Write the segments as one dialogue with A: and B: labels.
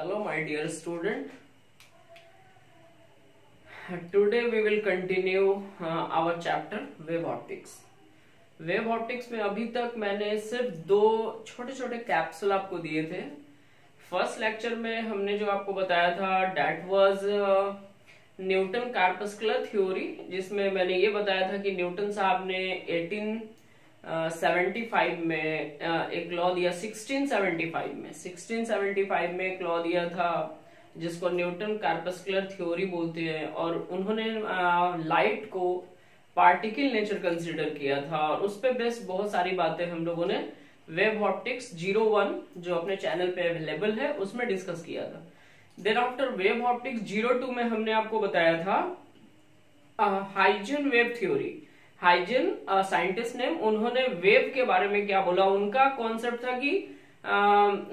A: Hello my dear student. Today we will continue our chapter wave optics. Wave optics में अभी तक मैंने सिर्फ दो छोटे छोटे कैप्सूल आपको दिए थे. फर्स्ट लेक्चर में हमने जो आपको बताया था that was Newton corpuscular theory, जिसमें मैंने ये बताया था कि न्यूटन साहब ने 1875 में एक लॉ दिया. 1675 में एक लॉ दिया था जिसको न्यूटन कार्पस्कुलर थ्योरी बोलते हैं, और उन्होंने लाइट को पार्टिकल नेचर कंसीडर किया था, और उस पे बेस्ड बहुत सारी बातें हम लोगों ने वेव ऑप्टिक्स 01 जो अपने चैनल पे अवेलेबल है उसमें डिस्कस किया था. देन आफ्टर वेव ऑप्टिक्स 02 में हमने आपको बताया था Huygens wave theory. Huygens scientist ने, उन्होंने वेव के बारे में क्या बोला. उनका कॉन्सेप्ट था कि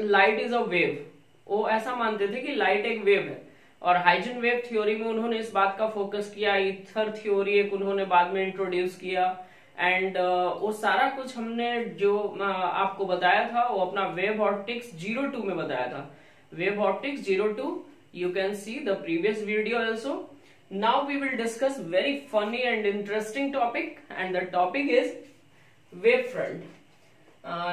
A: लाइट इज अ वेव. वो ऐसा मानते थे कि लाइट एक वेव है, और हाइजन वेव थ्योरी में उन्होंने इस बात का फोकस किया. ईथर थ्योरी एक उन्होंने बाद में इंट्रोड्यूस किया, एंड वो सारा कुछ हमने जो आपको बताया था वो अपना वेव ऑप्टिक्स 02 में बताया था. Wave optics 02, you can see the previous video also. Now we will discuss very funny and interesting topic, and the topic is wavefront.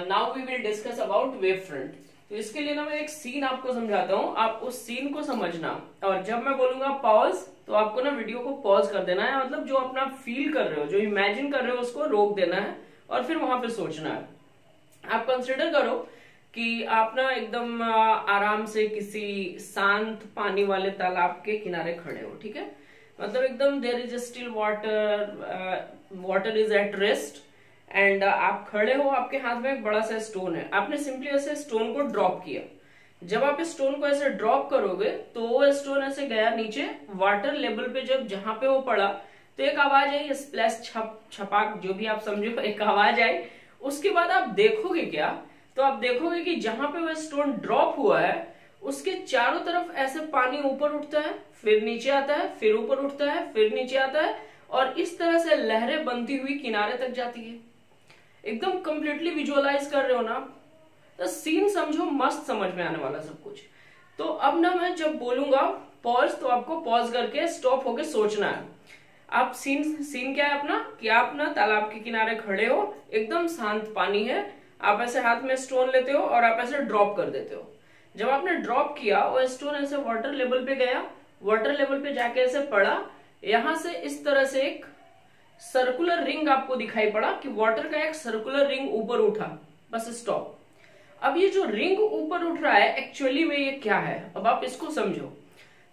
A: Now we will discuss about wavefront. तो इसके लिए ना मैं एक scene आपको समझाता हूँ, आप उस सीन को समझना, और जब मैं बोलूंगा पॉज तो आपको ना वीडियो को पॉज कर देना है. मतलब जो अपना फील कर रहे हो, जो इमेजिन कर रहे हो, उसको रोक देना है और फिर वहां पे सोचना है. आप कंसिडर करो कि आप ना एकदम आराम से किसी शांत पानी वाले तालाब के किनारे खड़े हो. ठीक है, मतलब एकदम there is still water is at rest, and आप खड़े हो, आपके हाथ में एक बड़ा सा स्टोन है. आपने सिंपली ऐसे स्टोन को ड्रॉप किया. जब आप इस स्टोन को ऐसे ड्रॉप करोगे तो वो स्टोन ऐसे गया नीचे वाटर लेवल पे. जब जहां पे वो पड़ा तो एक आवाज आई, स्प्लैश, छपाक, जो भी आप समझो, एक आवाज आई. उसके बाद आप देखोगे क्या, तो आप देखोगे कि जहां पे वो स्टोन ड्रॉप हुआ है उसके चारों तरफ ऐसे पानी ऊपर उठता है, फिर नीचे आता है, फिर ऊपर उठता है, फिर नीचे आता है, और इस तरह से लहरें बनती हुई किनारे तक जाती है. एकदम कंप्लीटली विजुअलाइज कर रहे हो ना आप, तो सीन समझो, मस्त समझ में आने वाला सब कुछ. तो अब ना मैं जब बोलूंगा पॉज तो आपको पॉज करके स्टॉप होके सोचना है. आप सीन क्या है अपना, कि आप ना तालाब के किनारे खड़े हो, एकदम शांत पानी है, आप ऐसे हाथ में स्टोन लेते हो और आप ऐसे ड्रॉप कर देते हो. जब आपने ड्रॉप किया वो स्टोन ऐसे वाटर लेवल पे गया, वाटर लेवल पे जाके ऐसे पड़ा. यहां से इस तरह से एक सर्कुलर रिंग आपको दिखाई पड़ा, कि वाटर का एक सर्कुलर रिंग ऊपर उठा. Bus stop. अब ये जो रिंग ऊपर उठ रहा है एक्चुअली में ये क्या है, अब आप इसको समझो.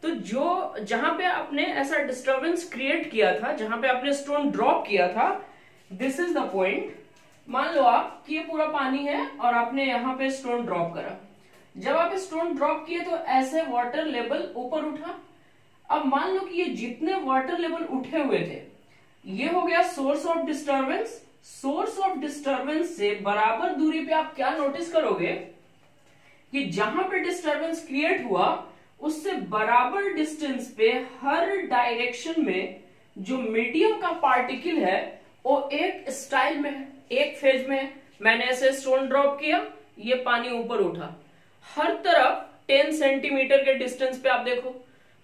A: तो जो जहां पे आपने ऐसा डिस्टर्बेंस क्रिएट किया था, जहां पे आपने स्टोन ड्रॉप किया था, दिस इज द पॉइंट. मान लो आप कि ये पूरा पानी है और आपने यहाँ पे स्टोन ड्रॉप करा. जब आप स्टोन ड्रॉप किए तो ऐसे वाटर लेवल ऊपर उठा. अब मान लो कि ये जितने वाटर लेवल उठे हुए थे, ये हो गया source of disturbance. Source of disturbance से बराबर दूरी पे आप क्या नोटिस करोगे, कि जहां पे डिस्टर्बेंस क्रिएट हुआ उससे बराबर डिस्टेंस पे हर डायरेक्शन में जो मीडियम का पार्टिकल है वो एक स्टाइल में है, एक फेज में है. मैंने ऐसे स्टोन ड्रॉप किया, ये पानी ऊपर उठा. हर तरफ 10 सेंटीमीटर के डिस्टेंस पे आप देखो,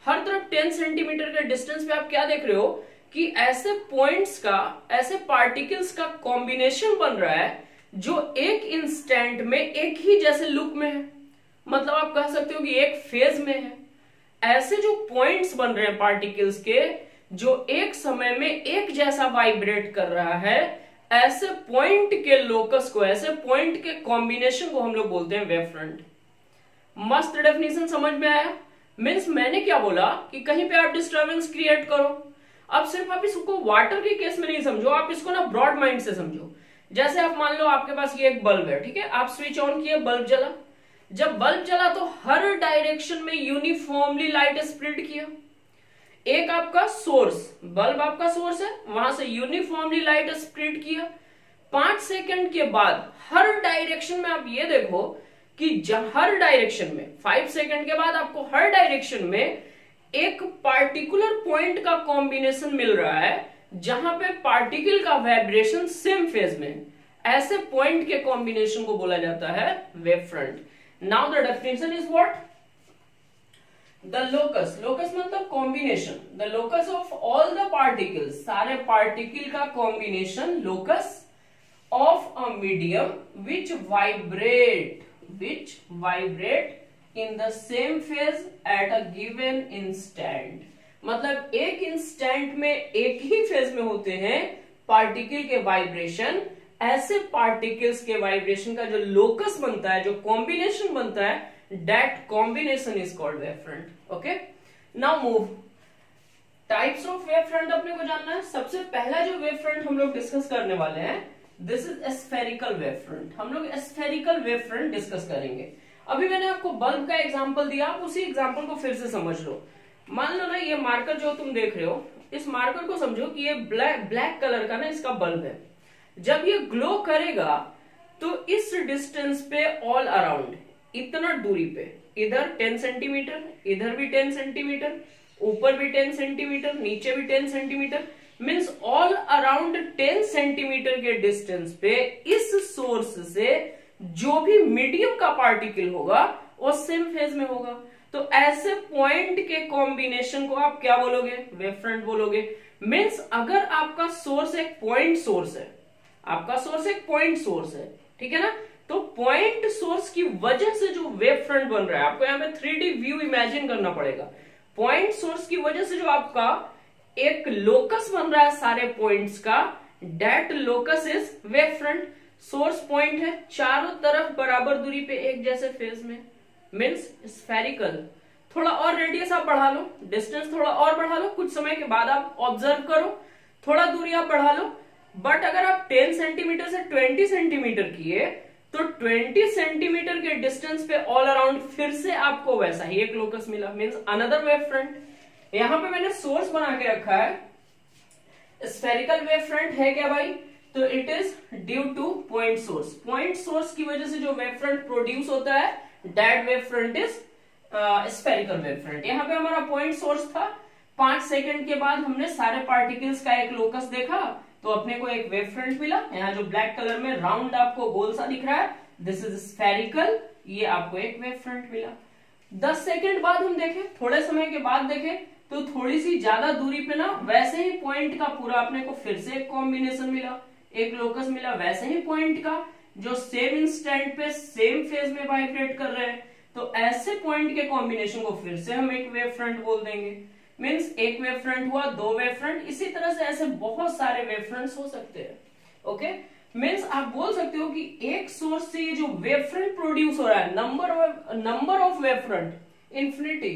A: हर तरफ 10 सेंटीमीटर के डिस्टेंस पे आप क्या देख रहे हो, कि ऐसे पॉइंट्स का, ऐसे पार्टिकल्स का कॉम्बिनेशन बन रहा है जो एक इंस्टेंट में एक ही जैसे लुक में है. मतलब आप कह सकते हो कि एक फेज में है. ऐसे जो पॉइंट्स बन रहे हैं पार्टिकल्स के, जो एक समय में एक जैसा वाइब्रेट कर रहा है, ऐसे पॉइंट के लोकस को, ऐसे पॉइंट के कॉम्बिनेशन को हम लोग बोलते हैं वेव फ्रंट. मस्त डेफिनेशन समझ में आया. मीन्स मैंने क्या बोला कि कहीं पे आप डिस्टर्बेंस क्रिएट करो. अब सिर्फ आप इसको वाटर के केस में नहीं समझो, आप इसको ना ब्रॉड माइंड से समझो. जैसे आप मान लो आपके पास ये एक बल्ब है, ठीक है, आप स्विच ऑन किए, बल्ब जला. जब बल्ब जला तो हर डायरेक्शन में यूनिफॉर्मली लाइट स्प्रेड किया. एक आपका सोर्स, बल्ब आपका सोर्स है, वहां से यूनिफॉर्मली लाइट स्प्रेड किया. 5 सेकंड के बाद हर डायरेक्शन में आप ये देखो कि हर डायरेक्शन में 5 सेकंड के बाद आपको हर डायरेक्शन में एक पार्टिकुलर पॉइंट का कॉम्बिनेशन मिल रहा है, जहां पे पार्टिकल का वाइब्रेशन सेम फेज में. ऐसे पॉइंट के कॉम्बिनेशन को बोला जाता है wave front. Now the definition is what, the locus, locus मतलब combination, the locus of all the particles, सारे पार्टिकल का combination locus of a medium which vibrate in the same phase at a given instant. मतलब एक instant में एक ही phase में होते हैं पार्टिकल के वाइब्रेशन, ऐसे पार्टिकल्स के वाइब्रेशन का जो लोकस बनता है, जो कॉम्बिनेशन बनता है, that combination is called wave front. Okay, now move types of wave front अपने को जानना है। सबसे पहला जो वेव फ्रंट हम लोग डिस्कस करने वाले हैं, this is spherical wave front. हम लोग स्फेरिकल वेव फ्रंट डिस्कस करेंगे। अभी मैंने आपको बल्ब का एग्जांपल दिया, आप उसी एग्जांपल को फिर से समझ लो। मान लो ना, ये मार्कर जो तुम देख रहे हो, इस मार्कर को समझो कि ये ब्लैक कलर का ना इसका बल्ब है। जब ये ग्लो करेगा तो इस डिस्टेंस पे ऑल अराउंड, इतना दूरी पे, इधर 10 सेंटीमीटर, इधर भी 10 सेंटीमीटर, ऊपर भी 10 सेंटीमीटर, नीचे भी 10 centimetre, means all around 10 centimetre के डिस्टेंस पे इस सोर्स से जो भी मीडियम का पार्टिकल होगा वो सेम फेज में होगा। तो ऐसे पॉइंट के कॉम्बिनेशन को आप क्या बोलोगे? वेव फ्रंट बोलोगे। मीन्स अगर आपका सोर्स एक पॉइंट सोर्स है, आपका सोर्स एक पॉइंट सोर्स है, ठीक है ना, तो पॉइंट सोर्स की वजह से जो वेव फ्रंट बन रहा है, आपको यहाँ पे 3D व्यू इमेजिन करना पड़ेगा। पॉइंट सोर्स की वजह से जो आपका एक लोकस बन रहा है सारे पॉइंट्स का, that locus is wave front. Source point है, चारों तरफ बराबर दूरी पे एक जैसे फेज में, मीन्स स्फेरिकल। थोड़ा और रेडियस आप बढ़ा लो, डिस्टेंस थोड़ा और बढ़ा लो, कुछ समय के बाद आप ऑब्जर्व करो, थोड़ा दूरी आप बढ़ा लो, बट अगर आप 10 सेंटीमीटर से 20 सेंटीमीटर किए तो 20 सेंटीमीटर के डिस्टेंस पे ऑल अराउंड फिर से आपको वैसा ही एक लोकस मिला, मीन्स अनदर वेव फ्रंट। यहां पे मैंने सोर्स बना के रखा है, स्फेरिकल वेव फ्रंट है क्या भाई? तो it is due two point source. Point source की वजह से जो वेव फ्रंट प्रोड्यूस होता है, that wave front is spherical wave front. यहाँ पे हमारा पॉइंट सोर्स था, 5 सेकंड के बाद हमने सारे पार्टिकल्स का एक लोकस देखा तो अपने को एक वेव फ्रंट मिला। यहाँ जो ब्लैक कलर में राउंड आपको गोल सा दिख रहा है, दिस इज स्फेरिकल, ये आपको एक वेव फ्रंट मिला। 10 सेकंड बाद हम देखें, थोड़े समय के बाद देखें तो थोड़ी सी ज्यादा दूरी पे ना वैसे ही पॉइंट का पूरा अपने को फिर से एक कॉम्बिनेशन मिला, एक लोकस मिला, वैसे ही पॉइंट का जो सेम इंस्टेंट पे सेम फेज में वाइब्रेट कर रहे हैं। तो ऐसे पॉइंट के कॉम्बिनेशन को फिर से हम एक वेव फ्रंट बोल देंगे। मीन्स एक वेव फ्रंट हुआ, 2 वेव फ्रंट, इसी तरह से ऐसे बहुत सारे वेव फ्रंट्स हो सकते हैं। ओके, मीन्स आप बोल सकते हो कि एक सोर्स से ये जो वेव फ्रंट प्रोड्यूस हो रहा है, number of wave front infinity,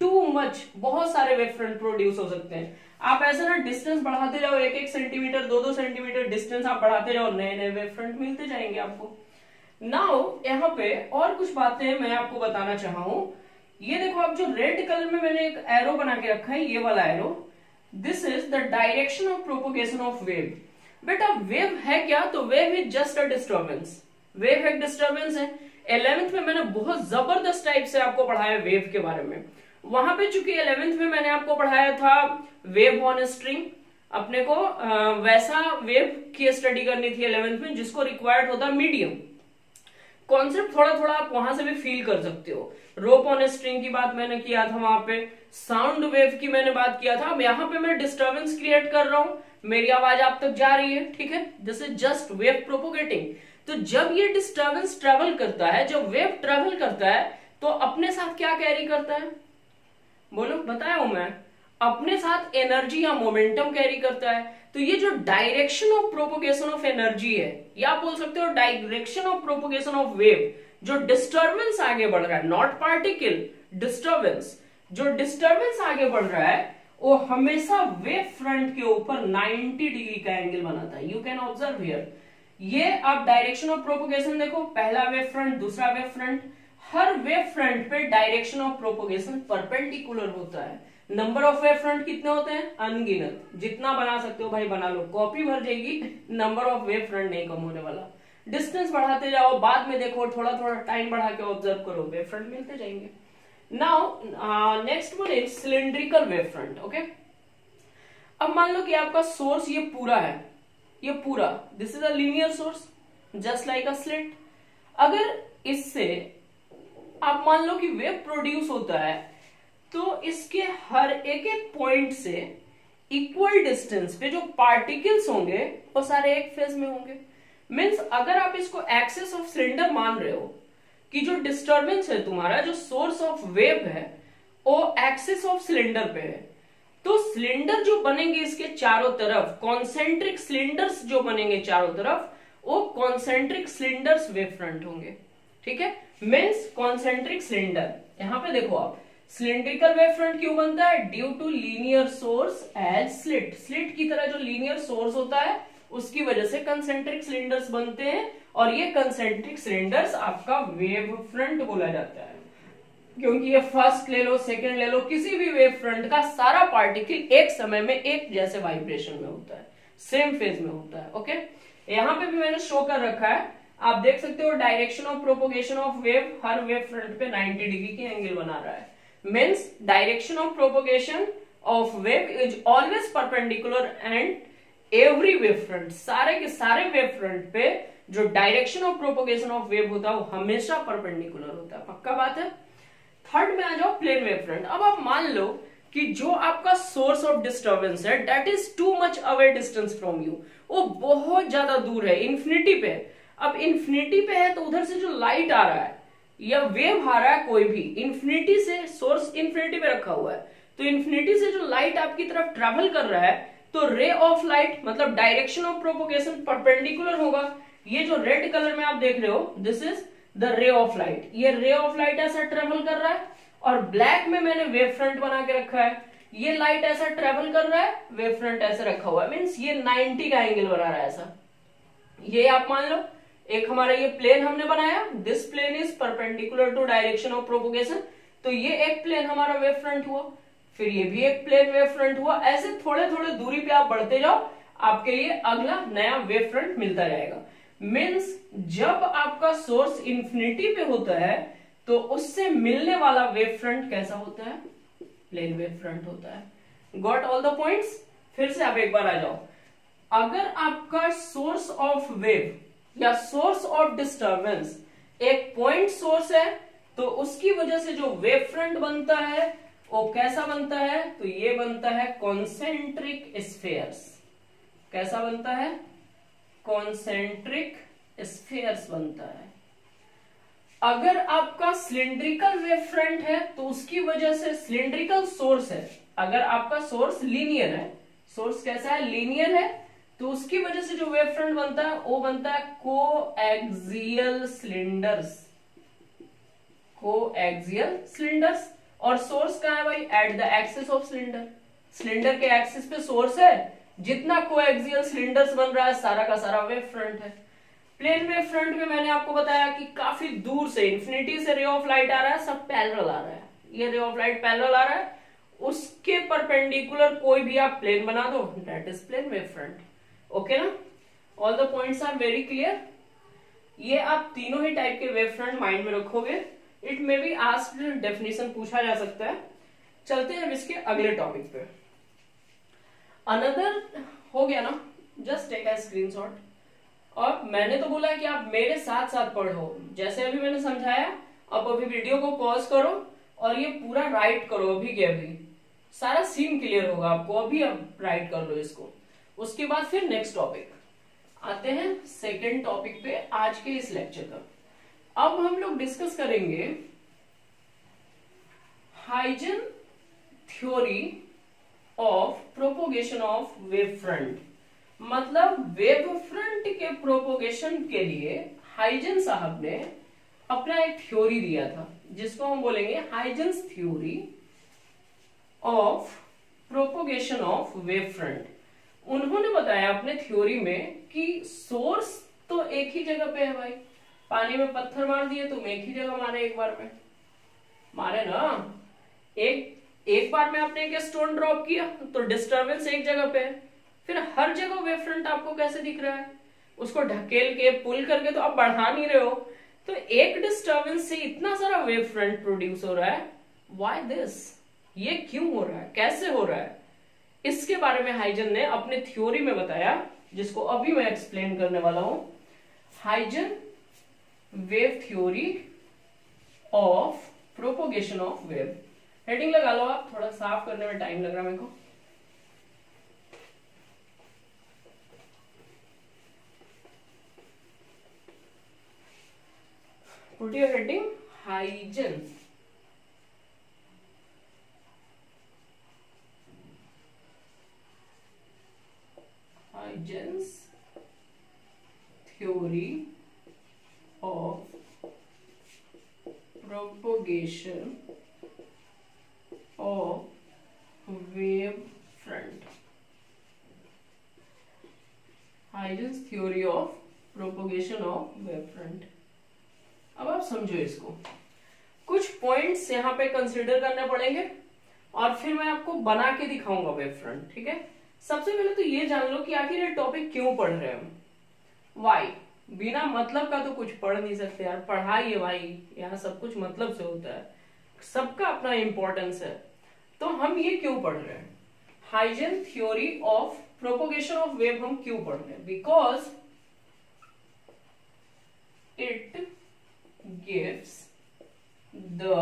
A: too much, बहुत सारे वेव फ्रंट प्रोड्यूस हो सकते हैं। आप ऐसे ना डिस्टेंस बढ़ाते जाओ, 1-1 सेंटीमीटर, 2-2 सेंटीमीटर डिस्टेंस आप बढ़ाते जाओ, नए नए वेव फ्रंट मिलते जाएंगे आपको। नाउ यहाँ पे और कुछ बातें मैं आपको बताना चाहा हूं। ये देखो, आप जो रेड कलर में मैंने एक एरो बना के रखा है, ये वाला arrow, this is the direction of propagation of wave. बेटा वेव है क्या? तो wave is just a disturbance. Wave एक डिस्टर्बेंस है। 11th में मैंने बहुत जबरदस्त टाइप से आपको पढ़ाया वेव के बारे में। वहां पे चूंकि 11th में मैंने आपको पढ़ाया था वेव ऑन स्ट्रिंग, अपने को वैसा वेव की स्टडी करनी थी 11th में जिसको रिक्वायर्ड होता मीडियम। कॉन्सेप्ट थोड़ा थोड़ा आप वहां से भी फील कर सकते हो। रोप ऑन स्ट्रिंग की बात मैंने किया था वहां पे, साउंड वेव की मैंने बात किया था। अब यहाँ पे मैं डिस्टर्बेंस क्रिएट कर रहा हूं, मेरी आवाज आप तक जा रही है, ठीक है, this is just wave propagating. तो जब ये डिस्टर्बेंस ट्रेवल करता है, जब वेव ट्रेवल करता है तो अपने साथ क्या कैरी करता है? बोलो, बताया हूं मैं, अपने साथ एनर्जी या मोमेंटम कैरी करता है। तो ये जो direction of propagation of energy है, या आप बोल सकते हो direction of propagation of wave, जो डिस्टर्बेंस आगे बढ़ रहा है, नॉट पार्टिकल, डिस्टर्बेंस, जो डिस्टर्बेंस आगे बढ़ रहा है वो हमेशा वेव फ्रंट के ऊपर 90 डिग्री का एंगल बनाता है। यू कैन ऑब्जर्व हियर, ये आप डायरेक्शन ऑफ प्रोपोगेशन देखो, पहला वेव फ्रंट, दूसरा वेव फ्रंट, हर वेव फ्रंट पे डायरेक्शन ऑफ प्रोपोगेशन परपेंडिकुलर होता है। नंबर ऑफ वेव फ्रंट कितने होते हैं? अनगिनत, जितना बना सकते हो भाई बना लो, कॉपी भर जाएगी, नंबर ऑफ वेव फ्रंट नहीं कम होने वाला। डिस्टेंस बढ़ाते जाओ, बाद में देखो, थोड़ा थोड़ा टाइम बढ़ा के ऑब्जर्व करो, वेव फ्रंट मिलते जाएंगे। Now next one is cylindrical wave front. Okay, अब मान लो कि आपका सोर्स ये पूरा है, ये पूरा, this is a linear source just like a slit. अगर इससे आप मान लो कि वेव प्रोड्यूस होता है तो इसके हर एक एक पॉइंट से इक्वल डिस्टेंस पे जो पार्टिकल्स होंगे वो सारे एक फेज में होंगे। मीन्स अगर आप इसको एक्सिस ऑफ सिलेंडर मान रहे हो कि जो डिस्टर्बेंस है तुम्हारा, जो सोर्स ऑफ वेव है वो एक्सिस ऑफ सिलेंडर पे है, तो सिलेंडर जो बनेंगे इसके चारों तरफ, कॉन्सेंट्रिक सिलेंडर्स जो बनेंगे चारों तरफ, वो कॉन्सेंट्रिक सिलेंडर्स वेव फ्रंट होंगे। ठीक है, मीन्स कॉन्सेंट्रिक सिलेंडर। यहां पे देखो आप, सिलेंड्रिकल वेव फ्रंट क्यों बनता है? Due to linear source as slit. Slit की तरह जो लीनियर सोर्स होता है उसकी वजह से कंसेंट्रिक सिलेंडर्स बनते हैं, और ये कंसेंट्रिक सिलेंडर्स आपका वेव फ्रंट बोला जाता है, क्योंकि ये फर्स्ट ले लो, सेकंड ले लो, किसी भी वेव फ्रंट का सारा पार्टिकल एक समय में एक जैसे वाइब्रेशन में होता है, सेम फेज में होता है। ओके, यहां पे भी मैंने शो कर रखा है, आप देख सकते हो direction of propagation of wave her wave front पे 90 डिग्री की एंगल बना रहा है। Means direction of propagation of wave is always perpendicular and every wave front, सारे के सारे वेव फ्रंट पे जो direction of propagation of wave होता है वो हमेशा परपेंडिकुलर होता है। पक्का बात है। थर्ड में आ जाओ, प्लेन वेव फ्रंट। अब आप मान लो कि जो आपका सोर्स ऑफ डिस्टर्बेंस है that is too much away distance from you, वो बहुत ज्यादा दूर है, इन्फिनिटी पे। अब इन्फिनिटी पे है तो उधर से जो लाइट आ रहा है या वेव आ रहा है कोई भी, इन्फिनिटी से, सोर्स इन्फिनिटी पे रखा हुआ है, तो इन्फिनिटी से जो लाइट आपकी तरफ ट्रेवल कर रहा है, तो रे ऑफ लाइट मतलब डायरेक्शन ऑफ प्रोपोगेशन परपेंडिकुलर होगा। ये जो रेड कलर में आप देख रहे हो, this is the ray of light. ये रे ऑफ लाइट ऐसा ट्रेवल कर रहा है, और ब्लैक में मैंने वेव फ्रंट बना के रखा है, ये लाइट ऐसा ट्रेवल कर रहा है, वेव फ्रंट ऐसे रखा हुआ है, मीन्स ये 90 का एंगल बना रहा है ऐसा। ये आप मान लो एक हमारा ये प्लेन हमने बनाया, this plane is perpendicular to direction of propagation, तो ये एक प्लेन हमारा वेव फ्रंट हुआ, फिर ये भी एक प्लेन वेव फ्रंट हुआ। ऐसे थोड़े थोड़े दूरी पे आप बढ़ते जाओ, आपके लिए अगला नया वेव फ्रंट मिलता जाएगा। मीन्स जब आपका सोर्स इंफिनिटी पे होता है तो उससे मिलने वाला वेव फ्रंट कैसा होता है? प्लेन वेव फ्रंट होता है। Got all the points? फिर से आप एक बार आ जाओ, अगर आपका सोर्स ऑफ वेव या सोर्स ऑफ डिस्टर्बेंस एक पॉइंट सोर्स है तो उसकी वजह से जो वेव फ्रंट बनता है वो कैसा बनता है? तो ये बनता है कॉन्सेंट्रिक स्फेयर्स। कैसा बनता है? कॉन्सेंट्रिक स्फेयर्स बनता है। अगर आपका सिलिंड्रिकल वेव फ्रंट है तो उसकी वजह से सिलिंड्रिकल सोर्स है, अगर आपका सोर्स लीनियर है, सोर्स कैसा है? लीनियर है, तो उसकी वजह से जो वेव फ्रंट बनता है वो बनता है कोएक्सियल सिलेंडर्स। Coaxial cylinders. और सोर्स कहां है भाई? At the axis of cylinder. Cylinder के एक्सिस पे सोर्स है, जितना कोएक्सियल सिलेंडर्स बन रहा है सारा का सारा वेव फ्रंट है। प्लेन वेव फ्रंट में मैंने आपको बताया कि काफी दूर से, इन्फिनिटी से रे ऑफ लाइट आ रहा है, सब पैरेलल आ रहा है, ये रे ऑफ लाइट पैरेलल आ रहा है, उसके परपेंडिकुलर कोई भी आप प्लेन बना दो, that is plane wave front. Okay ना? All the points are very clear. ये आप तीनों ही टाइप के वेव फ्रंट माइंड में रखोगे, it may be asked, definition पूछा जा सकता है। चलते हैं अब इसके अगले टॉपिक पे। अनदर हो गया ना, जस्ट टेक अ स्क्रीनशॉट। और मैंने तो बोला कि आप मेरे साथ साथ पढ़ो, जैसे अभी मैंने समझाया, अब अभी वीडियो को पॉज करो और ये पूरा राइट करो अभी के अभी, सारा सीन क्लियर होगा आपको, अभी अब राइट कर लो इसको। उसके बाद फिर नेक्स्ट टॉपिक आते हैं, सेकेंड टॉपिक पे आज के इस लेक्चर का। अब हम लोग डिस्कस करेंगे Huygens theory of propagation of wave front. मतलब वेव फ्रंट के प्रोपोगेशन के लिए हाइजन साहब ने अपना एक थ्योरी दिया था, जिसको हम बोलेंगे Huygens theory of propagation of wave front. उन्होंने बताया अपने थ्योरी में कि सोर्स तो एक ही जगह पे है भाई, पानी में पत्थर मार दिए तुम, एक ही जगह मारे, एक बार में मारे ना, एक बार में आपने एक स्टोन ड्रॉप किया तो डिस्टर्बेंस एक जगह पे है, फिर हर जगह वेव फ्रंट आपको कैसे दिख रहा है? उसको ढकेल के पुल करके तो आप बढ़ा नहीं रहे हो, तो एक डिस्टर्बेंस से इतना सारा वेव फ्रंट प्रोड्यूस हो रहा है। Why this? ये क्यों हो रहा है, कैसे हो रहा है? इसके बारे में हाइजन ने अपने थ्योरी में बताया, जिसको अभी मैं एक्सप्लेन करने वाला हूं। Huygens wave theory of propagation of wave. Heading लगा लो आप, थोड़ा साफ करने में टाइम लग रहा है मेरे को। Put your heading Huygens. Huygens theory of propagation of wave front. Huygens theory of propagation of wave front. अब आप समझो इसको, कुछ पॉइंट्स यहाँ पे कंसीडर करने पड़ेंगे और फिर मैं आपको बना के दिखाऊंगा वेव फ्रंट। ठीक है, सबसे पहले तो ये जान लो कि आखिर ये टॉपिक क्यों पढ़ रहे हैं हम, वाई। बिना मतलब का तो कुछ पढ़ नहीं सकते यार, पढ़ाई है भाई, यहाँ सब कुछ मतलब से होता है, सबका अपना इंपॉर्टेंस है। तो हम ये क्यों पढ़ रहे हैं, Huygens theory of propagation of wave हम क्यों पढ़ रहे हैं, because it gives the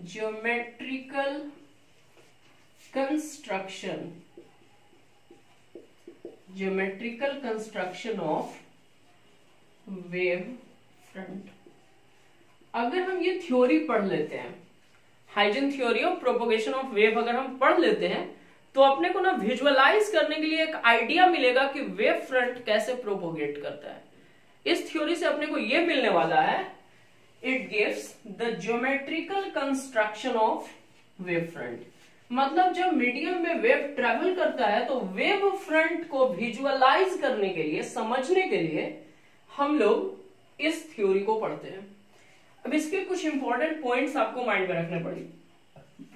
A: geometrical construction of wave front। अगर हम ये थ्योरी पढ़ लेते हैं, Huygens theory of propagation of wave अगर हम पढ़ लेते हैं, तो अपने को ना विजुअलाइज करने के लिए एक आइडिया मिलेगा कि वेव फ्रंट कैसे प्रोपोगेट करता है। इस थ्योरी से अपने को यह मिलने वाला है, it gives the geometrical construction of wave front. मतलब जब मीडियम में वेव ट्रेवल करता है तो वेव फ्रंट को विजुअलाइज करने के लिए, समझने के लिए हम लोग इस थ्योरी को पढ़ते हैं। अब इसके कुछ इंपॉर्टेंट पॉइंट्स आपको माइंड में रखने पड़ेंगे।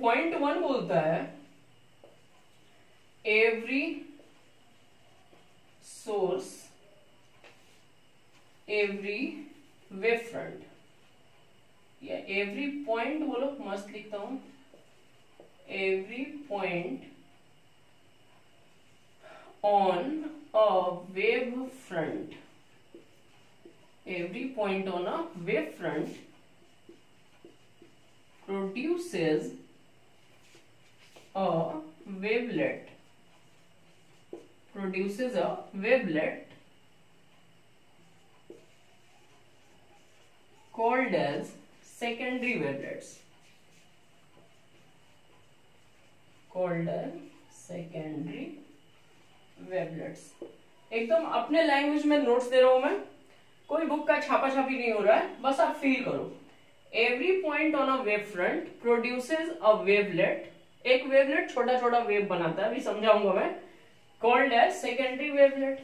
A: पॉइंट 1 बोलता है every source, every wave front, या एवरी पॉइंट बोलो, मस्त लिखता हूं, every point on a wave front, every point on a wave front produces a wavelet, called as secondary wavelets, एकदम अपने लैंग्वेज में नोट्स दे रहा हूं मैं, कोई बुक का छापा छापी नहीं हो रहा है, बस आप फील करो। Every point on a wave front produces a wavelet, एक वेवलेट छोटा छोटा वेव बनाता है, अभी समझाऊंगा मैं, कॉल्ड एज सेकेंडरी वेवलेट।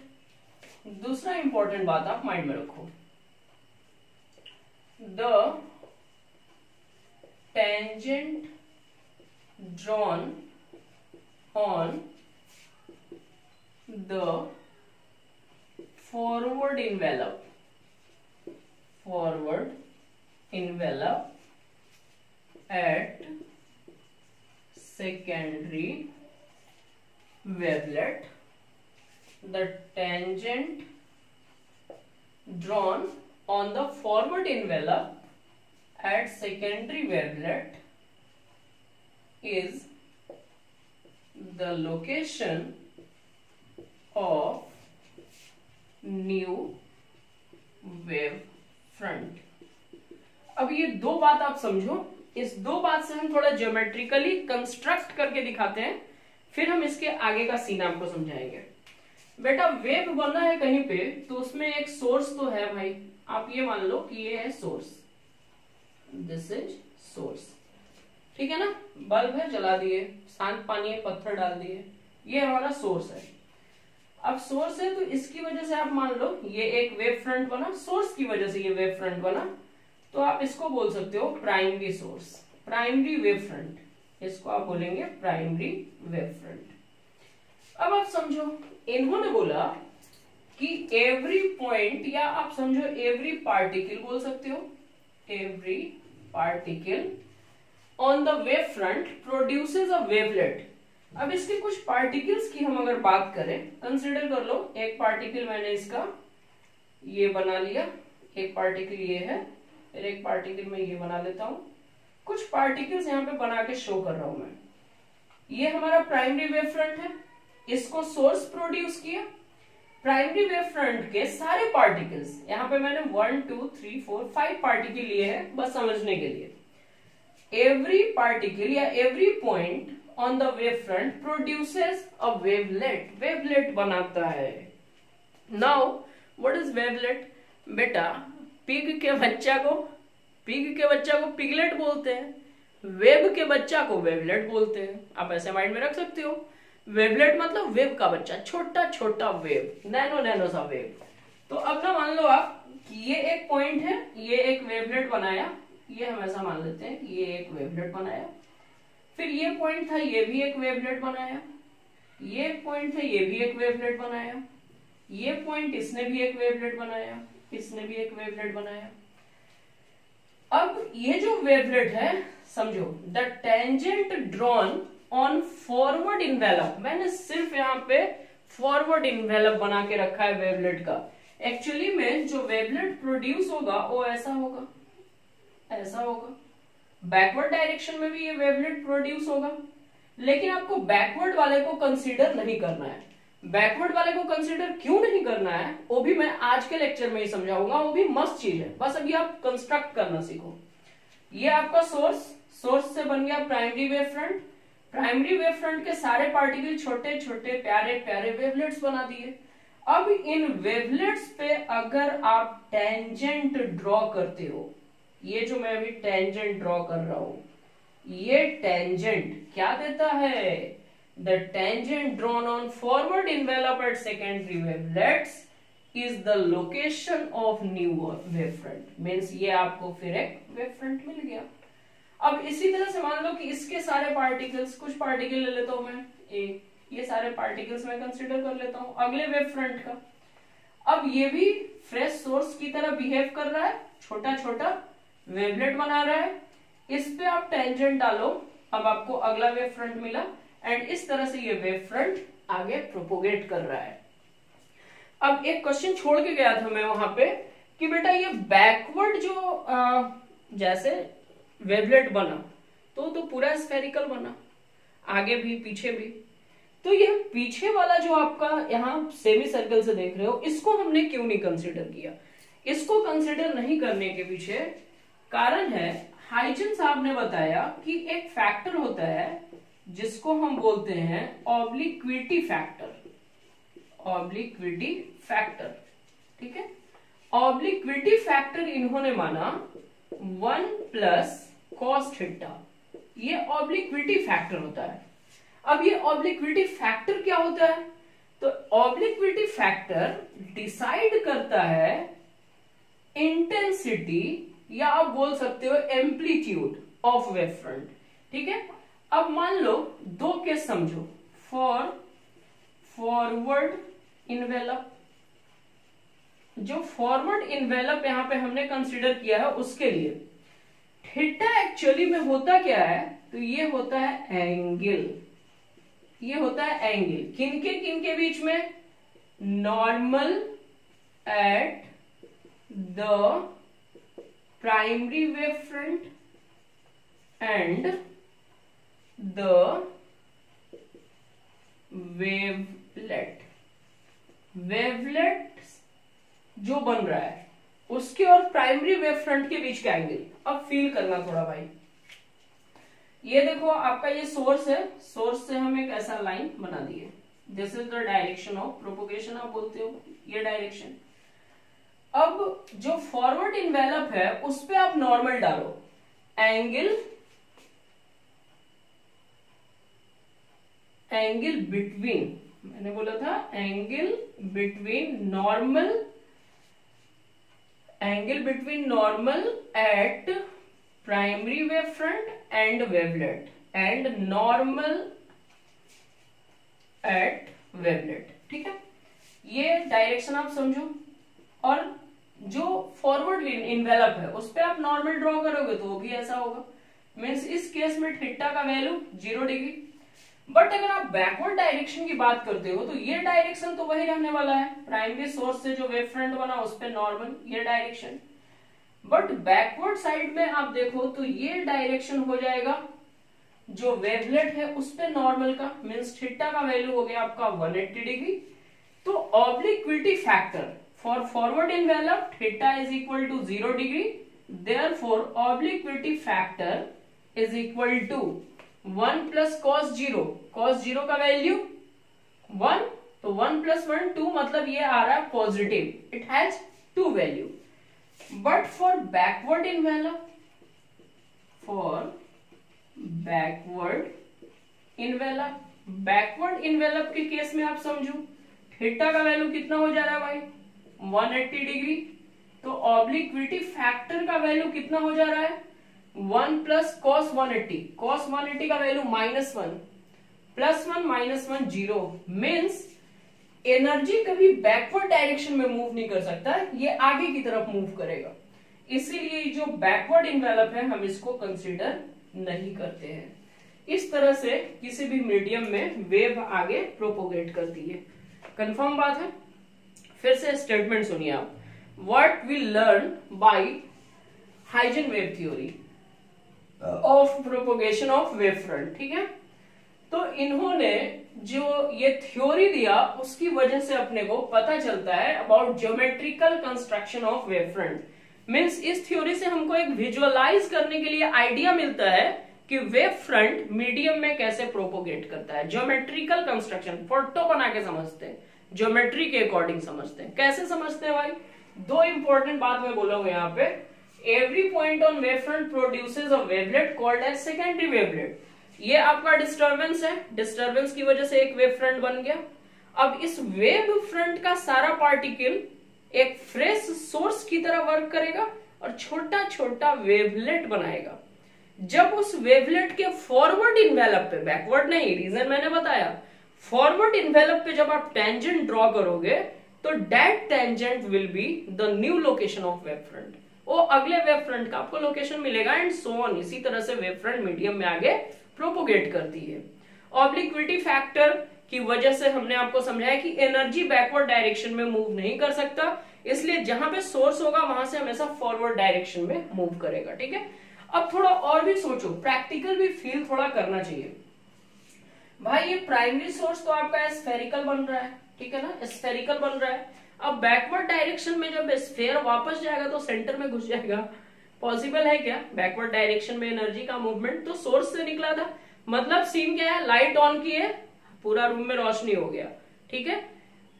A: दूसरा इंपॉर्टेंट बात आप माइंड में रखो, the tangent drawn on the forward envelope at secondary wavelet, the tangent drawn on the forward envelope at secondary wavelet is the location of new wave front. अब ये दो बात आप समझो, इस दो बात से हम थोड़ा ज्योमेट्रिकली कंस्ट्रक्ट करके दिखाते हैं, फिर हम इसके आगे का सीन आपको समझाएंगे। बेटा वेव बना है कहीं पे तो उसमें एक सोर्स तो है भाई, आप ये मान लो कि ये है सोर्स, दिस इज सोर्स, ठीक है ना। बल्ब है, जला दिए, शांत पानी है, पत्थर डाल दिए, ये हमारा सोर्स है। अब सोर्स है तो इसकी वजह से आप मान लो ये एक वेव फ्रंट बना, सोर्स की वजह से ये वेव फ्रंट बना, तो आप इसको बोल सकते हो primary source, primary wave front, इसको आप बोलेंगे प्राइमरी वेव फ्रंट। अब आप समझो, इन्होंने बोला कि एवरी पॉइंट, या आप समझो एवरी पार्टिकल बोल सकते हो, every particle on the wave front produces a wavelet. अब इसके कुछ पार्टिकल्स की हम अगर बात करें, कंसिडर कर लो, एक पार्टिकल मैंने इसका ये बना लिया, एक पार्टिकल ये है, फिर एक पार्टिकल मैं ये बना लेता हूं, कुछ पार्टिकल्स यहाँ पे बना के शो कर रहा हूं मैं। ये हमारा प्राइमरी वेव फ्रंट है, इसको सोर्स प्रोड्यूस किया। प्राइमरी वेव फ्रंट के सारे पार्टिकल्स, यहाँ पे मैंने 1 2 3 4 5 पार्टिकल लिए हैं बस समझने के लिए। एवरी पार्टिकल या every point on the wave front produces a wavelet, wavelet बनाता है। Now what is wavelet? बेटा पिग के बच्चा को पिगलेट बोलते हैं, वेब के बच्चा को वेवलेट बोलते हैं। आप ऐसे माइंड में रख सकते हो। वेवलेट मतलब वेव का बच्चा, छोटा छोटा वेव, नैनो सा वेव। तो अब ना मान लो आप कि ये एक पॉइंट है, ये एक वेवलेट बनाया, ये हम ऐसा मान लेते हैं कि ये एक वेवलेट बनाया। फिर ये पॉइंट था, ये भी एक वेवलेट बनाया। ये पॉइंट था, ये भी एक वेवलेट बनाया। ये पॉइंट, इसने भी एक वेवलेट बनाया, इसने भी एक वेवलेट बनाया। अब ये जो वेवलेट है, समझो the tangent drawn on forward envelope, मैंने सिर्फ यहाँ पे फॉरवर्ड इन्वेलप बना के रखा है वेवलेट का। एक्चुअली में जो वेवलेट प्रोड्यूस होगा वो ऐसा होगा, ऐसा होगा। बैकवर्ड डायरेक्शन में भी ये वेवलेट प्रोड्यूस होगा, लेकिन आपको बैकवर्ड वाले को कंसीडर नहीं करना है। बैकवर्ड वाले को कंसीडर क्यों नहीं करना है वो भी मैं आज के लेक्चर में ही समझाऊंगा, वो भी मस्त चीज है, बस अभी आप कंस्ट्रक्ट करना सीखो। ये आपका सोर्स से बन गया primary wave front. Primary wave front के सारे पार्टिकल छोटे छोटे प्यारे प्यारे वेवलेट्स बना दिए। अब इन वेवलेट्स पे अगर आप टेंजेंट ड्रॉ करते हो, ये जो मैं अभी टेंजेंट ड्रॉ कर रहा हूं, ये टेंजेंट क्या देता है? The tangent drawn on forward envelope at secondary wavelets is the location of new wavefront. Means ये आपको फिर एक वेवफ्रंट मिल गया। अब इसी तरह से मान लो कि इसके सारे पार्टिकल्स, कुछ पार्टिकल ले लेता हूं मैं, ये सारे पार्टिकल्स मैं कंसीडर कर लेता हूं अगले वेवफ्रंट का। अब ये भी फ्रेश सोर्स की तरह बिहेव कर रहा है, छोटा छोटा वेवलेट बना रहा है। इस पे आप टेंजेंट डालो, अब आपको अगला वेवफ्रंट मिला एंड इस तरह से ये वेव फ्रंट आगे प्रोपोगेट कर रहा है। अब एक क्वेश्चन छोड़ के गया था मैं वहां पे कि बेटा ये बैकवर्ड जो जैसे वेवलेट बना तो पूरा स्फेरिकल बना, आगे भी पीछे भी। तो ये पीछे वाला जो आपका यहाँ सेमी सर्कल से देख रहे हो, इसको हमने क्यों नहीं कंसिडर किया? इसको कंसिडर नहीं करने के पीछे कारण है, हाइजन साहब ने बताया कि एक फैक्टर होता है जिसको हम बोलते हैं ऑब्लिक्विटी फैक्टर। ऑब्लिक्विटी फैक्टर, ठीक है। ऑब्लिक्विटी फैक्टर इन्होंने माना 1 प्लस कॉस थीटा, ये ऑब्लिक्विटी फैक्टर होता है। अब ये ऑब्लिक्विटी फैक्टर क्या होता है? तो ऑब्लिक्विटी फैक्टर डिसाइड करता है इंटेंसिटी या आप बोल सकते हो एम्पलीट्यूड ऑफ वेव फ्रंट, ठीक है। अब मान लो दो केस समझो, फॉर फॉरवर्ड इन्वेलप, जो फॉरवर्ड इन्वेलप यहां पे हमने कंसीडर किया है उसके लिए थीटा एक्चुअली में होता क्या है? तो ये होता है एंगल, ये होता है एंगल किनके बीच में? Normal at the primary wave front end the wavelet. Wavelet जो बन रहा है उसके और प्राइमरी वेव फ्रंट के बीच का एंगल अब फील करना थोड़ा भाई। ये देखो आपका ये सोर्स है, सोर्स से हम एक ऐसा लाइन बना दिए, this is the direction of propagation आप बोलते हो, ये डायरेक्शन। अब जो फॉरवर्ड इन्वेलप है उस पे आप नॉर्मल डालो, एंगल बिटवीन, मैंने बोला था angle between normal at primary wave front end wavelet and normal at wavelet, ठीक है। ये डायरेक्शन आप समझो। और जो फॉरवर्ड इन्वेलप है उस पे आप नॉर्मल ड्रॉ करोगे तो वो भी ऐसा होगा, मीन्स इस केस में थीटा का वैल्यू 0 डिग्री। बट अगर आप बैकवर्ड डायरेक्शन की बात करते हो तो ये डायरेक्शन तो वही रहने वाला है, प्राइमरी सोर्स से जो वेव फ्रंट बना उस पे नॉर्मल, ये डायरेक्शन। बट बैकवर्ड साइड में आप देखो तो ये डायरेक्शन हो जाएगा जो वेवलेट है उस पे नॉर्मल का, मींस थीटा का वैल्यू हो गया आपका 180 डिग्री। तो obliquity factor for forward envelope theta is equal to 0 degree, therefore obliquity factor is equal to 1 plus cos zero, cos zero का वैल्यू 1, तो 1 प्लस 1 2, मतलब ये आ रहा है positive, it has 2 value. But for backward envelope, for backward envelope, backward envelope के case में आप समझो थीटा का वैल्यू कितना हो जा रहा है भाई 180 डिग्री, तो ऑब्लिक्विटी फैक्टर का वैल्यू कितना हो जा रहा है 1 प्लस कॉस 180, कॉस 180 का वैल्यू -1, +1 -1 0, मीन्स एनर्जी कभी बैकवर्ड डायरेक्शन में मूव नहीं कर सकता, ये आगे की तरफ मूव करेगा। इसीलिए जो बैकवर्ड इनवेलप है हम इसको कंसीडर नहीं करते हैं। इस तरह से किसी भी मीडियम में वेव आगे प्रोपोगेट करती है। कंफर्म बात है? फिर से स्टेटमेंट सुनिए आप। What we learn by Huygens wave theory of propagation of wave front, ठीक है। तो इन्होंने जो ये थ्योरी दिया उसकी वजह से अपने को पता चलता है about geometrical construction of wave front. Means इस थ्योरी से हमको एक विजुअलाइज करने के लिए आइडिया मिलता है कि वेव फ्रंट मीडियम में कैसे प्रोपोगेट करता है। ज्योमेट्रिकल कंस्ट्रक्शन फोटो बना के समझते हैं, ज्योमेट्री के अकॉर्डिंग समझते हैं। कैसे समझते हैं भाई? 2 इंपॉर्टेंट बात मैं बोलूंगा यहाँ पे। Every point on wave front produces a wavelet called as secondary wavelet. ये आपका डिस्टर्बेंस है, डिस्टर्बेंस की वजह से एक वेव फ्रंट बन गया। अब इस वेव फ्रंट का सारा पार्टिकल एक फ्रेश सोर्स की तरह वर्क करेगा और छोटा छोटा वेवलेट बनाएगा। जब उस वेवलेट के फॉरवर्ड इनवेलप पे, बैकवर्ड नहीं, रीजन मैंने बताया, फॉरवर्ड इनवेलप पे जब आप टेंजेंट ड्रॉ करोगे तो that tangent will be the new location of wave front. वो अगले वेव फ्रंट का आपको लोकेशन मिलेगा एंड सो ऑन। इसी तरह से वेव फ्रंट मीडियम में आगे प्रोपोगेट करती है। ऑब्लिक्विटी फैक्टर की वजह से हमने आपको समझाया कि एनर्जी बैकवर्ड डायरेक्शन में मूव नहीं कर सकता, इसलिए जहां पे सोर्स होगा वहां से हमेशा फॉरवर्ड डायरेक्शन में मूव करेगा, ठीक है। अब थोड़ा और भी सोचो, प्रैक्टिकल भी फील थोड़ा करना चाहिए। भाई ये प्राइमरी सोर्स तो आपका स्फेरिकल बन रहा है, ठीक है ना, स्फेरिकल बन रहा है। अब बैकवर्ड डायरेक्शन में जब स्फेयर वापस जाएगा तो सेंटर में घुस जाएगा। पॉसिबल है क्या बैकवर्ड डायरेक्शन में एनर्जी का मूवमेंट? तो सोर्स से निकला था, मतलब सीन क्या है, लाइट ऑन की है, पूरा रूम में रोशनी हो गया, ठीक है।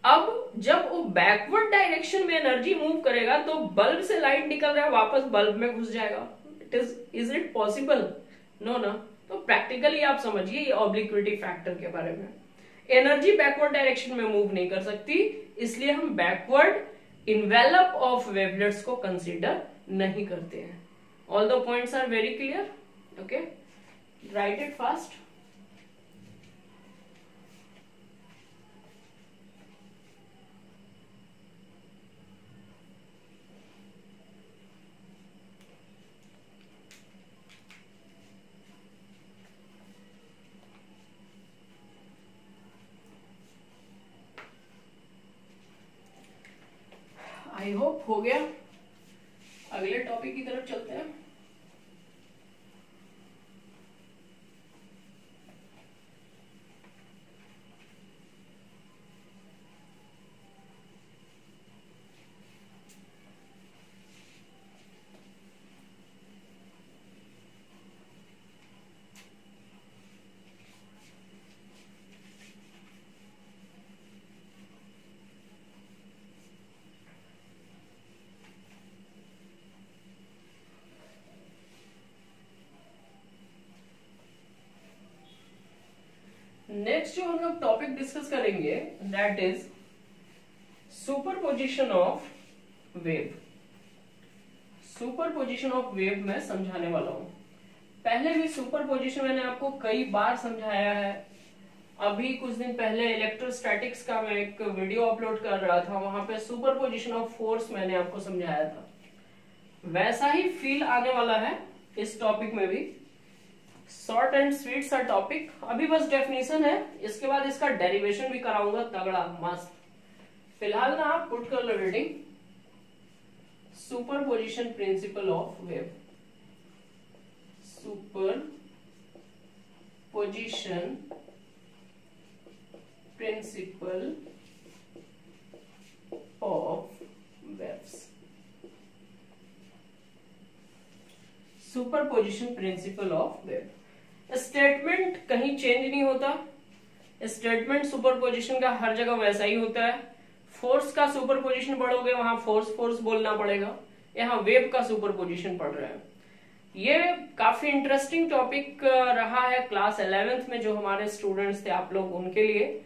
A: अब जब वो बैकवर्ड डायरेक्शन में एनर्जी मूव करेगा तो बल्ब से लाइट निकल रहा है, वापस बल्ब में घुस जाएगा। Is it possible? नो ना। तो प्रैक्टिकली आप समझिए ये ऑब्लिक्विटी फैक्टर के बारे में। एनर्जी बैकवर्ड डायरेक्शन में मूव नहीं कर सकती, इसलिए हम बैकवर्ड इन्वेलप ऑफ वेवलेट्स को कंसीडर नहीं करते हैं। All the points are very clear, okay, write it fast. I hope हो गया। अगले टॉपिक की तरफ चलते हैं। नेक्स्ट जो हम लोग टॉपिक डिस्कस करेंगे that is superposition of wave. Superposition of wave में समझाने वाला हूं। पहले भी सुपरपोजिशन मैंने आपको कई बार समझाया है। अभी कुछ दिन पहले इलेक्ट्रोस्टैटिक्स का मैं एक वीडियो अपलोड कर रहा था, वहां पे सुपरपोजिशन ऑफ फोर्स मैंने आपको समझाया था। वैसा ही फील आने वाला है इस टॉपिक में भी। शॉर्ट एंड स्वीट सा टॉपिक, अभी बस डेफिनेशन है, इसके बाद इसका डेरिवेशन भी कराऊंगा तगड़ा मस्त। फिलहाल ना आप पुट कर लो reading. Superposition principle of wave, superposition principle of waves. Superposition principle of wave. Statement कहीं चेंज नहीं होता, स्टेटमेंट सुपरपोजिशन का हर जगह वैसा ही होता है। फोर्स का सुपरपोजिशन पढ़ोगे वहां फोर्स बोलना पड़ेगा, यहाँ वेव का सुपरपोजिशन पढ़ रहे हैं। ये काफी इंटरेस्टिंग टॉपिक रहा है क्लास 11th में जो हमारे स्टूडेंट्स थे आप लोग उनके लिए,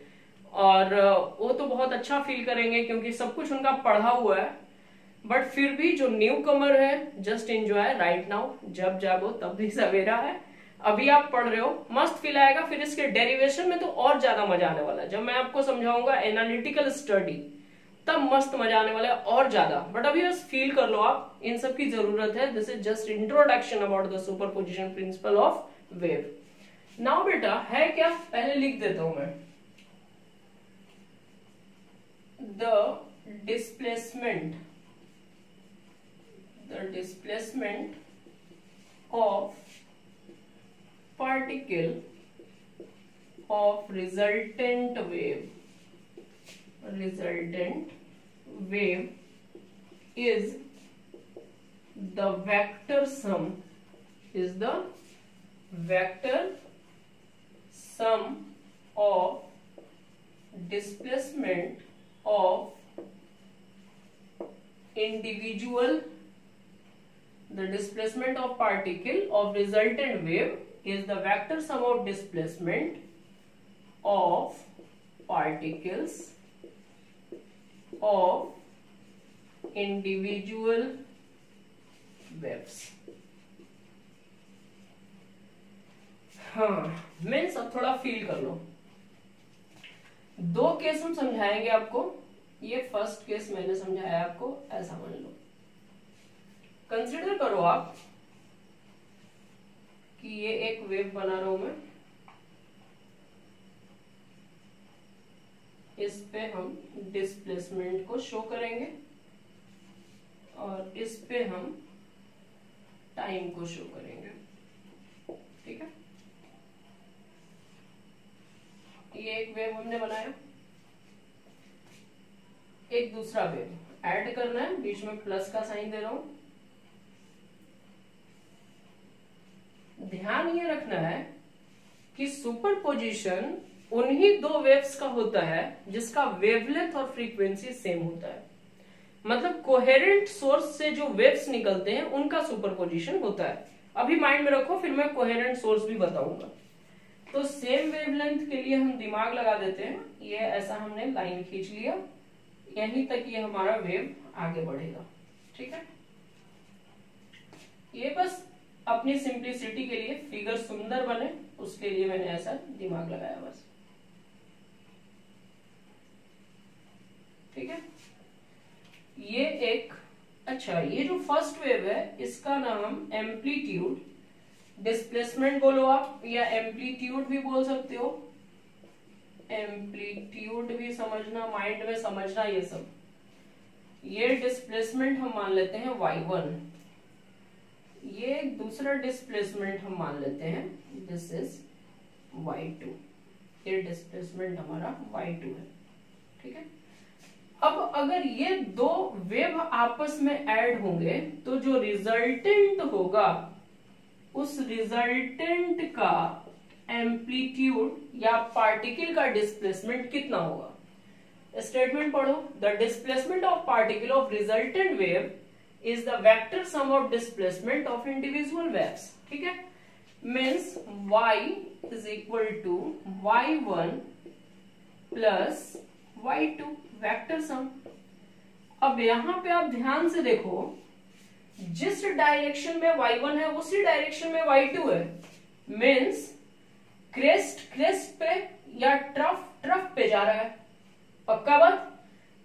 A: और वो तो बहुत अच्छा फील करेंगे क्योंकि सब कुछ उनका पढ़ा हुआ है। बट फिर भी जो न्यू कमर है, जस्ट एंजॉय राइट नाउ, जब जागो तब भी सवेरा है। अभी आप पढ़ रहे हो, मस्त फील आएगा, फिर इसके डेरिवेशन में तो और ज्यादा मजा आने वाला है। जब मैं आपको समझाऊंगा एनालिटिकल स्टडी तब मस्त मजा आने वाला है और ज्यादा। बट अभी बस फील कर लो आप, इन सब की जरूरत है। This is just introduction about the superposition principle of wave. Now बेटा है क्या, पहले लिख देता हूं मैं। The displacement of particle of resultant wave is the vector sum of displacement of individual. The displacement of particle of resultant wave is the vector sum of displacement of particles of individual waves. हाँ, means अब थोड़ा feel कर लो। दो case हम समझाएंगे आपको। ये first case मैंने समझाया आपको, ऐसा मान लो। कंसिडर करो आप कि ये एक वेव बना रहा हूं मैं, इस पे हम डिस्प्लेसमेंट को शो करेंगे और इस पे हम टाइम को शो करेंगे। ठीक है, ये एक वेव हमने बनाया, एक दूसरा वेव ऐड करना है, बीच में प्लस का साइन दे रहा हूं। ध्यान ये रखना है कि सुपरपोजिशन उन्हीं दो वेव्स का होता है जिसका वेवलेंथ और फ्रीक्वेंसी सेम होता है। मतलब कोहेरेंट सोर्स से जो वेव्स निकलते हैं उनका सुपरपोजिशन होता है। अभी माइंड में रखो, फिर मैं कोहेरेंट सोर्स भी बताऊंगा। तो सेम वेवलेंथ के लिए हम दिमाग लगा देते हैं। ये ऐसा हमने लाइन खींच लिया, यहीं तक ये हमारा वेव आगे बढ़ेगा। ठीक है, ये बस अपनी सिंप्लिसिटी के लिए, फिगर सुंदर बने उसके लिए मैंने ऐसा दिमाग लगाया बस। ठीक है, ये एक, अच्छा ये जो फर्स्ट वेव है इसका नाम एम्पलीट्यूड, डिस्प्लेसमेंट बोलो आप या एम्पलीट्यूड भी बोल सकते हो। एम्पलीट्यूड भी समझना, माइंड में समझना ये सब। ये डिस्प्लेसमेंट हम मान लेते हैं y1, ये दूसरा डिस्प्लेसमेंट हम मान लेते हैं, दिस इज y2। ये डिस्प्लेसमेंट हमारा y2 है। ठीक है, अब अगर ये दो वेव आपस में ऐड होंगे तो जो रिजल्टेंट होगा उस रिजल्टेंट का एम्पलीट्यूड या पार्टिकल का डिस्प्लेसमेंट कितना होगा। स्टेटमेंट पढ़ो, the displacement of particle of resultant wave is the vector sum of displacement of individual waves। ठीक है, means y is equal to y1 plus y2 vector sum। अब यहां पे आप ध्यान से देखो, जिस डायरेक्शन में y1 है उसी डायरेक्शन में y2 है। means क्रेस्ट पे या ट्रफ पे जा रहा है। पक्का बात।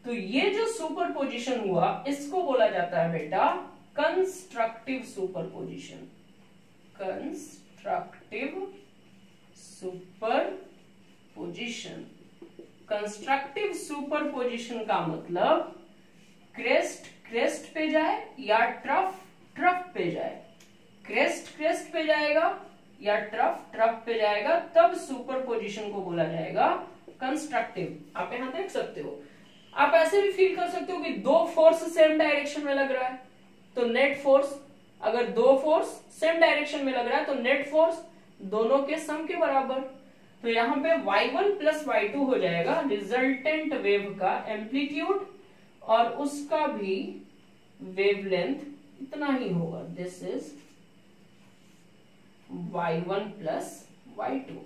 A: तो ये जो सुपरपोजिशन हुआ इसको बोला जाता है बेटा constructive superposition. Constructive superposition. Constructive superposition का मतलब क्रेस्ट पे पे जाए या ट्रफ ट्रफ पे जाए, क्रेस्ट क्रेस्ट पे जाएगा या ट्रफ ट्रफ पे जाएगा, तब सुपरपोजिशन को बोला जाएगा कंस्ट्रक्टिव। आप यहां देख सकते हो, आप ऐसे भी फील कर सकते हो कि दो फोर्स सेम डायरेक्शन में लग रहा है, तो नेट फोर्स, अगर दो फोर्स सेम डायरेक्शन में लग रहा है तो नेट फोर्स दोनों के सम के बराबर। तो यहाँ पे y1 प्लस y2 हो जाएगा रिजल्टेंट वेव का एम्पलीट्यूड, और उसका भी वेवलेंथ इतना ही होगा, this is y1 plus y2।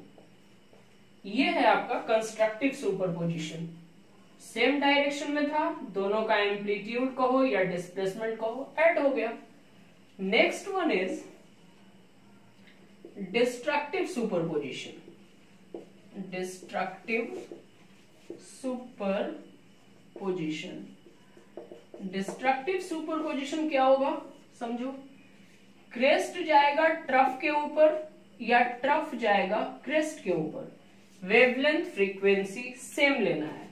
A: ये है आपका कंस्ट्रक्टिव सुपरपोजिशन। सेम डायरेक्शन में था, दोनों का एम्पलीट्यूड कहो या डिस्प्लेसमेंट कहो, ऐड हो गया। Next one is destructive superposition. Destructive superposition, destructive superposition क्या होगा समझो, क्रेस्ट जाएगा ट्रफ के ऊपर या ट्रफ जाएगा क्रेस्ट के ऊपर, वेवलेंथ फ्रीक्वेंसी सेम लेना है।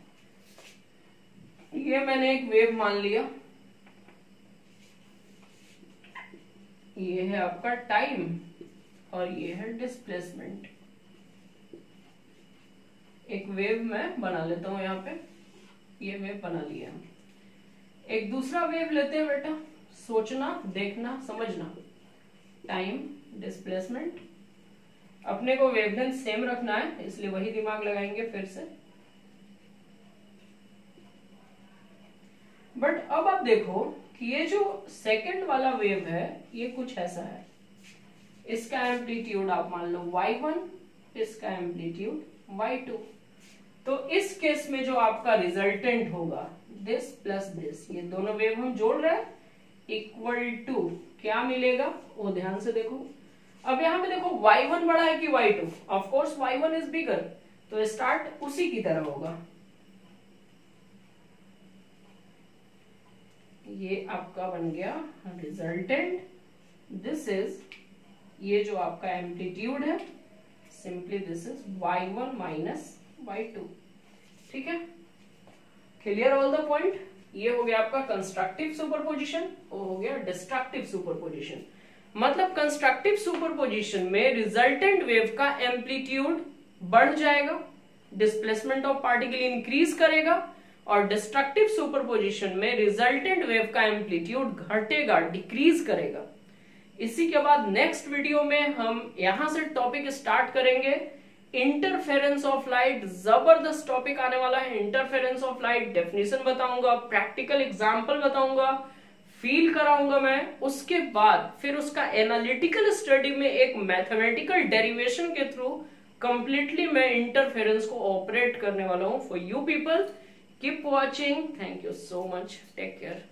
A: ये मैंने एक वेव मान लिया, ये है आपका टाइम और ये है डिस्प्लेसमेंट। एक वेव मैं बना लेता हूं, यहां पे ये वेव बना लिया। एक दूसरा वेव लेते हैं बेटा, सोचना देखना समझना, टाइम डिस्प्लेसमेंट, अपने को वेवलेंथ सेम रखना है इसलिए वही दिमाग लगाएंगे फिर से। बट अब आप देखो कि ये जो सेकंड वाला वेव है ये कुछ ऐसा है, इसका एम्पलीट्यूड आप मान लो y1, इसका एम्पलीट्यूड y2। तो इस केस में जो आपका रिजल्टेंट होगा दिस प्लस दिस, ये दोनों वेव हम जोड़ रहे हैं, इक्वल टू क्या मिलेगा वो ध्यान से देखो। अब यहां पे देखो y1 बड़ा है कि y2, of course y1 is bigger, तो स्टार्ट उसी की तरह होगा। ये आपका बन गया रिजल्टेंट, दिस इज ये जो आपका एम्पलीट्यूड है, simply this is y1 minus y2। ठीक है, क्लियर ऑल द पॉइंट। ये हो गया आपका कंस्ट्रक्टिव सुपरपोजिशन, वो हो गया डिस्ट्रक्टिव सुपरपोजिशन। मतलब कंस्ट्रक्टिव सुपरपोजिशन में रिजल्टेंट वेव का एम्पलीट्यूड बढ़ जाएगा, डिस्प्लेसमेंट ऑफ पार्टिकल इंक्रीज करेगा, और डिस्ट्रक्टिव सुपरपोजिशन में रिजल्टेंट वेव का एम्पलीट्यूड घटेगा, डिक्रीज करेगा। इसी के बाद नेक्स्ट वीडियो में हम यहां से टॉपिक स्टार्ट करेंगे इंटरफेरेंस ऑफ लाइट। जबरदस्त टॉपिक आने वाला है इंटरफेरेंस ऑफ लाइट, डेफिनेशन बताऊंगा, प्रैक्टिकल एग्जांपल बताऊंगा, फील कराऊंगा मैं। उसके बाद फिर उसका एनालिटिकल स्टडी में एक मैथमेटिकल डेरिवेशन के थ्रू कंप्लीटली मैं इंटरफेरेंस को ऑपरेट करने वाला हूं। For you people keep watching, thank you so much, take care.